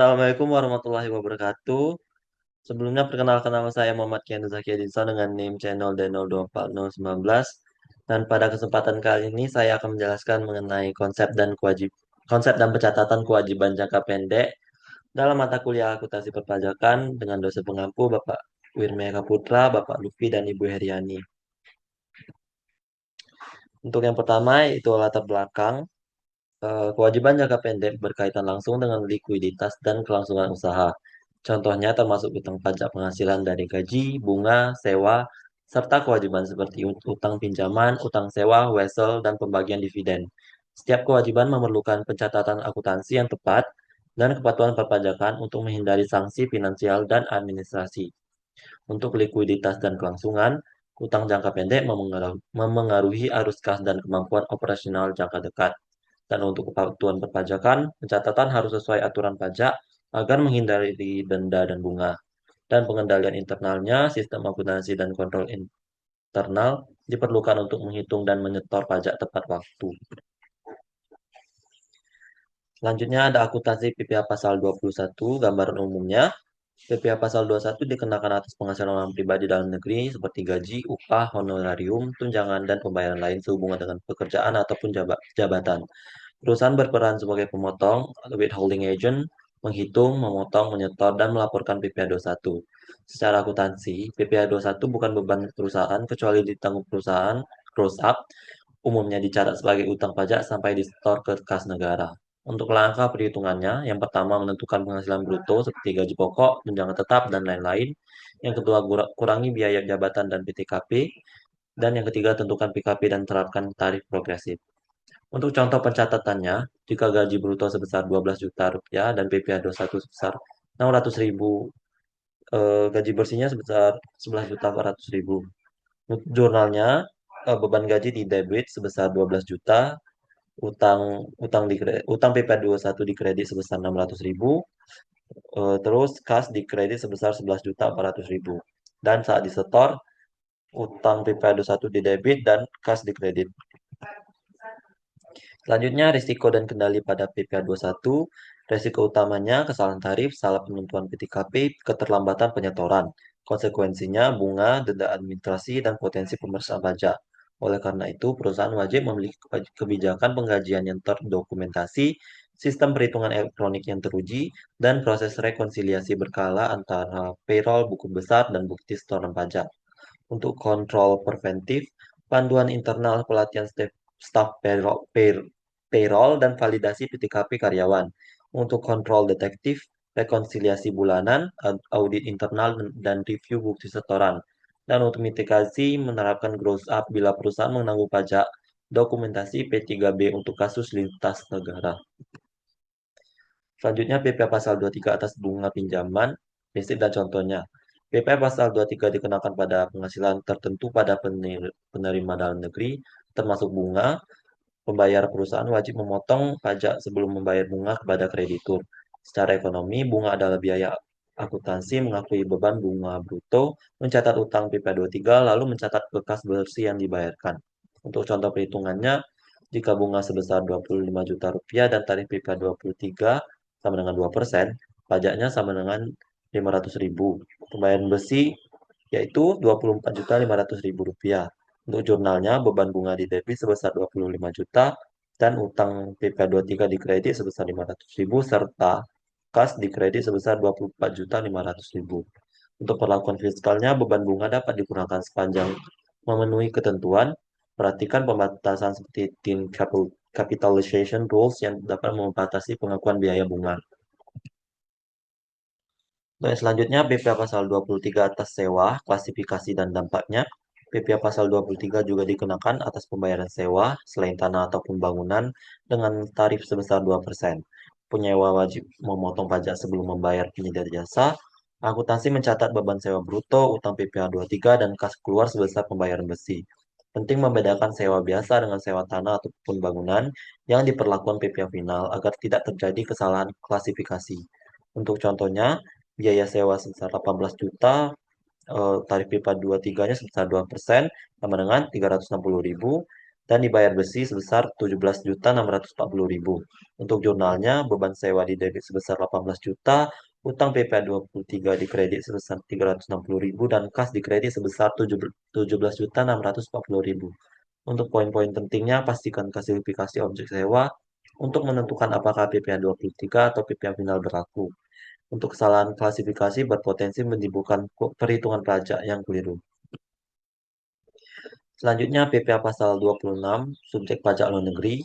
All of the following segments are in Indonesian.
Assalamualaikum warahmatullahi wabarakatuh. Sebelumnya perkenalkan nama saya Muhammad Kian Zaki Edinson dengan NIM channel D024019. Dan pada kesempatan kali ini saya akan menjelaskan mengenai konsep dan pencatatan kewajiban jangka pendek dalam mata kuliah akuntansi perpajakan dengan dosen pengampu Bapak Wirmega Putra, Bapak Lufi, dan Ibu Heriani. Untuk yang pertama itu latar belakang. Kewajiban jangka pendek berkaitan langsung dengan likuiditas dan kelangsungan usaha. Contohnya termasuk utang pajak penghasilan dari gaji, bunga, sewa, serta kewajiban seperti utang pinjaman, utang sewa, wesel, dan pembagian dividen. Setiap kewajiban memerlukan pencatatan akuntansi yang tepat dan kepatuhan perpajakan untuk menghindari sanksi finansial dan administrasi. Untuk likuiditas dan kelangsungan, utang jangka pendek memengaruhi arus kas dan kemampuan operasional jangka dekat. Dan untuk kepatuhan perpajakan, pencatatan harus sesuai aturan pajak agar menghindari denda dan bunga. Dan pengendalian internalnya, sistem akuntansi dan kontrol internal diperlukan untuk menghitung dan menyetor pajak tepat waktu. Selanjutnya ada akuntansi PPh pasal 21, gambaran umumnya. PPh pasal 21 dikenakan atas penghasilan orang pribadi dalam negeri seperti gaji, upah, honorarium, tunjangan, dan pembayaran lain sehubungan dengan pekerjaan ataupun jabatan. Perusahaan berperan sebagai pemotong, withholding agent, menghitung, memotong, menyetor, dan melaporkan PPh 21. Secara akuntansi, PPh 21 bukan beban perusahaan kecuali ditanggung perusahaan, gross up, umumnya dicatat sebagai utang pajak sampai disetor ke kas negara. Untuk langkah perhitungannya, yang pertama menentukan penghasilan bruto seperti gaji pokok, tunjangan tetap, dan lain-lain. Yang kedua, kurangi biaya jabatan dan PTKP. Dan yang ketiga, tentukan PKP dan terapkan tarif progresif. Untuk contoh pencatatannya, jika gaji bruto sebesar 12 juta rupiah dan PPh 21 sebesar 600.000, gaji bersihnya sebesar 11 juta 400 ribu. Untuk jurnalnya, beban gaji di debit sebesar 12 juta, utang utang PPh 21 dikredit sebesar 600.000, terus kas dikredit sebesar 11 juta 400 ribu. Dan saat disetor, utang PPh 21 di debit dan kas dikredit. Selanjutnya, risiko dan kendali pada PPh 21. Risiko utamanya kesalahan tarif, salah penentuan PTKP, keterlambatan penyetoran. Konsekuensinya bunga, denda administrasi, dan potensi pemeriksaan pajak. Oleh karena itu, perusahaan wajib memiliki kebijakan penggajian yang terdokumentasi, sistem perhitungan elektronik yang teruji, dan proses rekonsiliasi berkala antara payroll, buku besar, dan bukti setoran pajak. Untuk kontrol preventif, panduan internal pelatihan staf payroll dan validasi PTKP karyawan. Untuk kontrol detektif, rekonsiliasi bulanan, audit internal, dan review bukti setoran. Dan untuk mitigasi, menerapkan gross up bila perusahaan menanggung pajak, dokumentasi P3B untuk kasus lintas negara. Selanjutnya, PPh pasal 23 atas bunga pinjaman, prinsip dan contohnya. PPh pasal 23 dikenakan pada penghasilan tertentu pada penerima dalam negeri, termasuk bunga. Pembayar perusahaan wajib memotong pajak sebelum membayar bunga kepada kreditur. Secara ekonomi, bunga adalah biaya akuntansi mengakui beban bunga bruto, mencatat utang PPh 23, lalu mencatat bekas bersih yang dibayarkan. Untuk contoh perhitungannya, jika bunga sebesar 25 juta rupiah dan tarif PPh 23 sama dengan 2%, pajaknya sama dengan 500.000. Pembayaran bersih yaitu 24.500.000 rupiah. Untuk jurnalnya, beban bunga di debit sebesar 25 juta dan utang PPh 23 di kredit sebesar 500.000 serta kas di kredit sebesar 24.500.000. Untuk perlakuan fiskalnya, beban bunga dapat digunakan sepanjang memenuhi ketentuan. Perhatikan pembatasan seperti thin capitalization rules yang dapat membatasi pengakuan biaya bunga. Untuk yang selanjutnya, PPh pasal 23 atas sewa, klasifikasi dan dampaknya. PPh pasal 23 juga dikenakan atas pembayaran sewa selain tanah ataupun bangunan dengan tarif sebesar 2%. Penyewa wajib memotong pajak sebelum membayar penyedia jasa. Akuntansi mencatat beban sewa bruto, utang PPh 23, dan kas keluar sebesar pembayaran bersih. Penting membedakan sewa biasa dengan sewa tanah ataupun bangunan yang diperlakukan PPh final agar tidak terjadi kesalahan klasifikasi. Untuk contohnya, biaya sewa sebesar 18 juta, tarif pipa 23-nya sebesar 2%, sama dengan 360.000. dan dibayar bersih sebesar 17.640.000. Untuk jurnalnya, beban sewa di debit sebesar 18 juta, utang PPA 23 dikredit sebesar 360.000 dan kas dikredit sebesar 17.640.000. Untuk poin-poin pentingnya, pastikan klasifikasi objek sewa untuk menentukan apakah PPA 23 atau PPA final berlaku. Untuk kesalahan klasifikasi berpotensi menimbulkan perhitungan pajak yang keliru. Selanjutnya, PPA Pasal 26, Subjek Pajak Luar Negeri,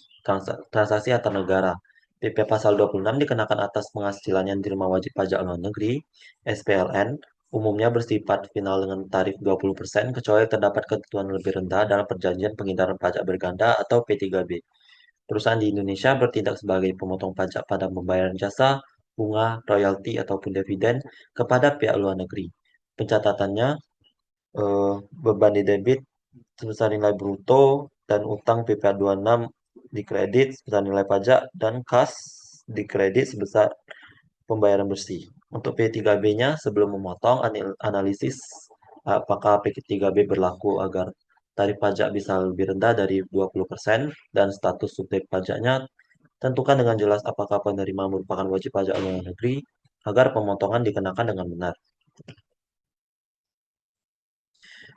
Transaksi Antar Negara. PPA Pasal 26 dikenakan atas penghasilan yang diterima wajib pajak luar negeri, SPLN, umumnya bersifat final dengan tarif 20%, kecuali terdapat ketentuan lebih rendah dalam Perjanjian Penghindaran Pajak Berganda atau P3B. Perusahaan di Indonesia bertindak sebagai pemotong pajak pada pembayaran jasa, bunga, royalti, ataupun dividen kepada pihak luar negeri. Pencatatannya, beban di debit sebesar nilai bruto dan utang PPA 26 dikredit sebesar nilai pajak dan kas dikredit sebesar pembayaran bersih. Untuk P3B-nya sebelum memotong analisis apakah P3B berlaku agar tarif pajak bisa lebih rendah dari 20% dan status subjek pajaknya, tentukan dengan jelas apakah penerima merupakan wajib pajak luar negeri agar pemotongan dikenakan dengan benar.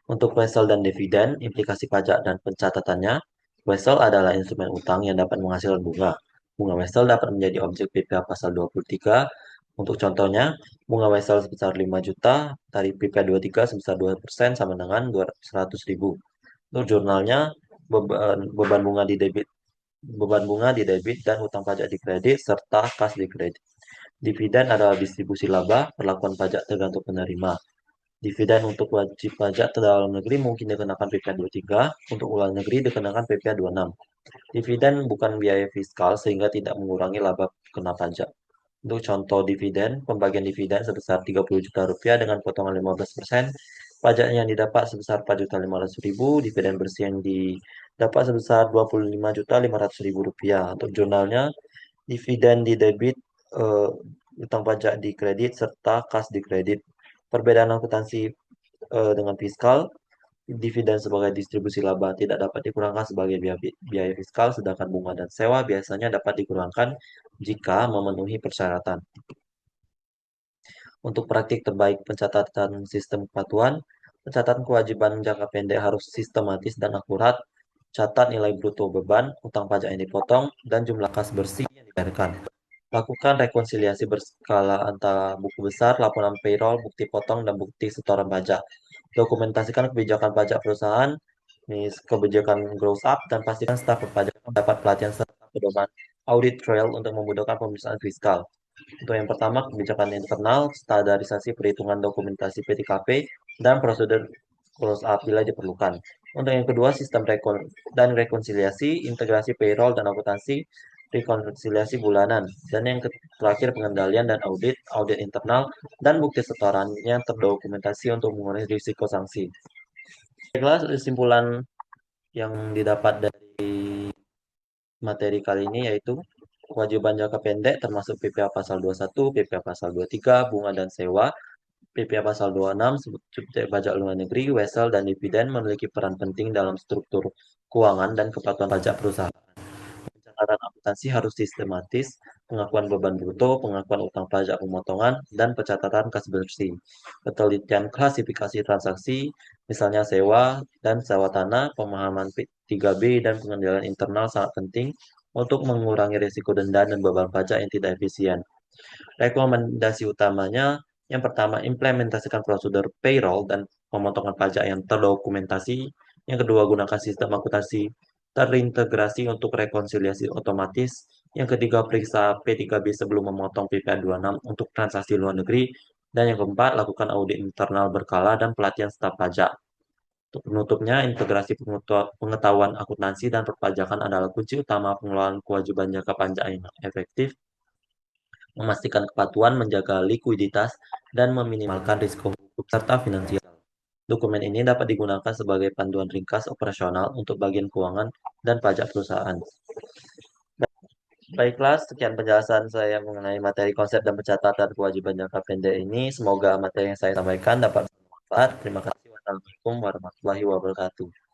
Untuk wesel dan dividen, implikasi pajak dan pencatatannya, wesel adalah instrumen utang yang dapat menghasilkan bunga. Bunga wesel dapat menjadi objek PPA pasal 23. Untuk contohnya, bunga wesel sebesar 5 juta, tarif PPA 23 sebesar 2% sama dengan 200.000. Untuk jurnalnya, beban bunga di debit dan utang pajak di kredit serta kas di kredit. Dividen adalah distribusi laba, perlakuan pajak tergantung penerima. Dividen untuk wajib pajak dalam negeri mungkin dikenakan PPA 23, untuk luar negeri dikenakan PPA 26. Dividen bukan biaya fiskal sehingga tidak mengurangi laba kena pajak. Untuk contoh dividen, pembagian dividen sebesar 30 juta rupiah dengan potongan 15%, pajak yang didapat sebesar 4.500.000, dividen bersih yang didapat sebesar 25.500.000 rupiah. Untuk jurnalnya, dividen di debit, eh, utang pajak di kredit, serta kas di kredit. Perbedaan akuntansi dengan fiskal, dividen sebagai distribusi laba tidak dapat dikurangkan sebagai biaya fiskal, sedangkan bunga dan sewa biasanya dapat dikurangkan jika memenuhi persyaratan. Untuk praktik terbaik pencatatan sistem kepatuhan, pencatatan kewajiban jangka pendek harus sistematis dan akurat. Catat nilai bruto beban, utang pajak yang dipotong, dan jumlah kas bersih yang dibayarkan. Lakukan rekonsiliasi berskala antara buku besar, laporan payroll, bukti potong, dan bukti setoran pajak. Dokumentasikan kebijakan pajak perusahaan, kebijakan gross up, dan pastikan staf perpajakan mendapat pelatihan serta pedoman audit trail untuk memudahkan pemeriksaan fiskal. Untuk yang pertama, kebijakan internal, standarisasi perhitungan dokumentasi PTKP, dan prosedur close up bila diperlukan. Untuk yang kedua, sistem rekonsiliasi, integrasi payroll dan akuntansi, rekonsiliasi bulanan. Dan yang terakhir, pengendalian dan audit internal, dan bukti setoran yang terdokumentasi untuk mengurangi risiko sanksi. Baiklah, kesimpulan yang didapat dari materi kali ini yaitu kewajiban jangka pendek termasuk PPA pasal 21, PPA pasal 23, bunga dan sewa, PPA pasal 26, subjek pajak luar negeri, wesel, dan dividen memiliki peran penting dalam struktur keuangan dan kepatuhan pajak perusahaan. Pencatatan akuntansi harus sistematis, pengakuan beban bruto, pengakuan utang pajak pemotongan, dan pencatatan kas bersih. Ketelitian klasifikasi transaksi, misalnya sewa dan sewa tanah, pemahaman P3B, dan pengendalian internal sangat penting untuk mengurangi risiko denda dan beban pajak yang tidak efisien. Rekomendasi utamanya, yang pertama, implementasikan prosedur payroll dan pemotongan pajak yang terdokumentasi. Yang kedua, gunakan sistem akuntansi terintegrasi untuk rekonsiliasi otomatis. Yang ketiga, periksa P3B sebelum memotong PPA 26 untuk transaksi luar negeri. Dan yang keempat, lakukan audit internal berkala dan pelatihan staf pajak. Untuk penutupnya, integrasi pengetahuan akuntansi dan perpajakan adalah kunci utama pengelolaan kewajiban jangka panjang yang efektif, memastikan kepatuhan, menjaga likuiditas, dan meminimalkan risiko hukum serta finansial. Dokumen ini dapat digunakan sebagai panduan ringkas operasional untuk bagian keuangan dan pajak perusahaan. Baiklah, sekian penjelasan saya mengenai materi konsep dan pencatatan kewajiban jangka pendek ini. Semoga materi yang saya sampaikan dapat bermanfaat. Terima kasih. Wassalamualaikum warahmatullahi wabarakatuh.